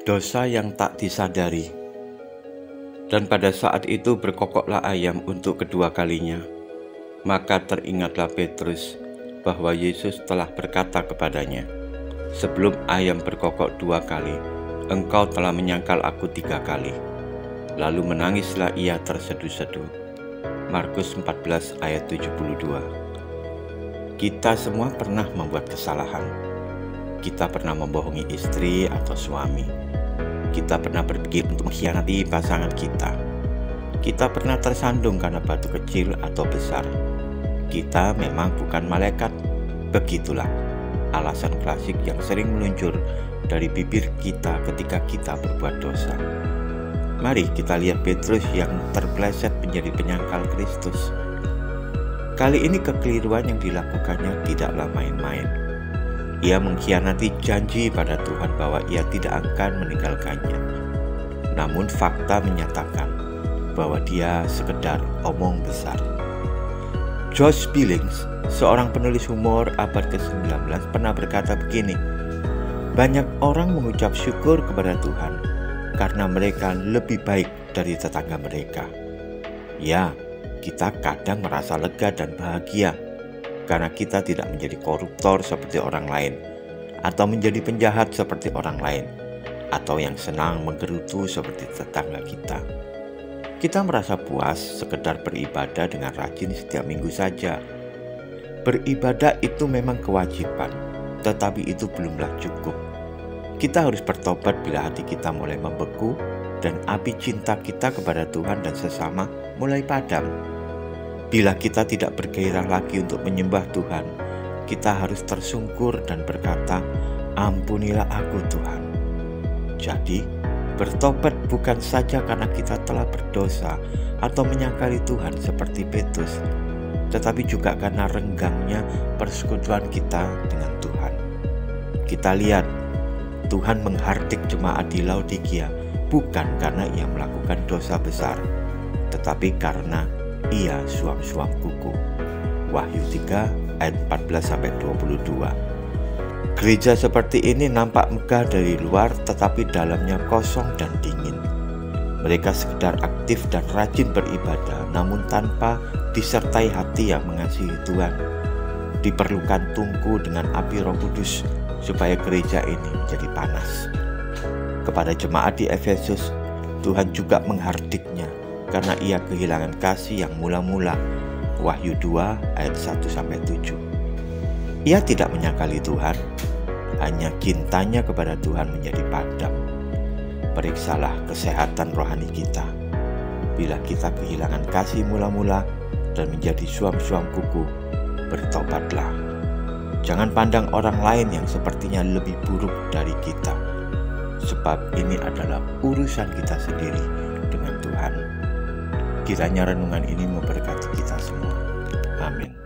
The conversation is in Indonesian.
Dosa yang tak disadari. Dan pada saat itu berkokoklah ayam untuk kedua kalinya. Maka teringatlah Petrus bahwa Yesus telah berkata kepadanya, "Sebelum ayam berkokok 2 kali, engkau telah menyangkal aku 3 kali." Lalu menangislah ia terseduh-seduh. Markus 14 ayat 72. Kita semua pernah membuat kesalahan. Kita pernah membohongi istri atau suami. Kita pernah berpikir untuk mengkhianati pasangan kita. Kita pernah tersandung karena batu kecil atau besar. Kita memang bukan malaikat. Begitulah alasan klasik yang sering meluncur dari bibir kita ketika kita berbuat dosa. Mari kita lihat Petrus yang terpleset menjadi penyangkal Kristus. Kali ini kekeliruan yang dilakukannya tidaklah main-main. Ia mengkhianati janji pada Tuhan bahwa ia tidak akan meninggalkannya. Namun fakta menyatakan bahwa dia sekedar omong besar. Josh Billings, seorang penulis humor abad ke-19, pernah berkata begini, "Banyak orang mengucap syukur kepada Tuhan karena mereka lebih baik dari tetangga mereka." Ya, kita kadang merasa lega dan bahagia karena kita tidak menjadi koruptor seperti orang lain, atau menjadi penjahat seperti orang lain, atau yang senang menggerutu seperti tetangga kita. Kita merasa puas sekedar beribadah dengan rajin setiap minggu saja. Beribadah itu memang kewajiban, tetapi itu belumlah cukup. Kita harus bertobat bila hati kita mulai membeku dan api cinta kita kepada Tuhan dan sesama mulai padam. Bila kita tidak bergairah lagi untuk menyembah Tuhan, kita harus tersungkur dan berkata, "Ampunilah aku Tuhan." Jadi, bertobat bukan saja karena kita telah berdosa atau menyangkali Tuhan seperti Petrus, tetapi juga karena renggangnya persekutuan kita dengan Tuhan. Kita lihat, Tuhan menghardik jemaat di Laodikia bukan karena ia melakukan dosa besar, tetapi karena ia suam-suam kuku. Wahyu 3 ayat 14-22. Gereja seperti ini nampak megah dari luar, tetapi dalamnya kosong dan dingin. Mereka sekedar aktif dan rajin beribadah, namun tanpa disertai hati yang mengasihi Tuhan. Diperlukan tungku dengan api Roh Kudus supaya gereja ini menjadi panas. Kepada jemaat di Efesus, Tuhan juga menghardiknya karena ia kehilangan kasih yang mula-mula. Wahyu 2 ayat 1-7. Ia tidak menyangkali Tuhan, hanya cintanya kepada Tuhan menjadi padam. Periksalah kesehatan rohani kita. Bila kita kehilangan kasih mula-mula dan menjadi suam-suam kuku, bertobatlah. Jangan pandang orang lain yang sepertinya lebih buruk dari kita, sebab ini adalah urusan kita sendiri dengan Tuhan. Kiranya renungan ini memberkati kita semua. Amin.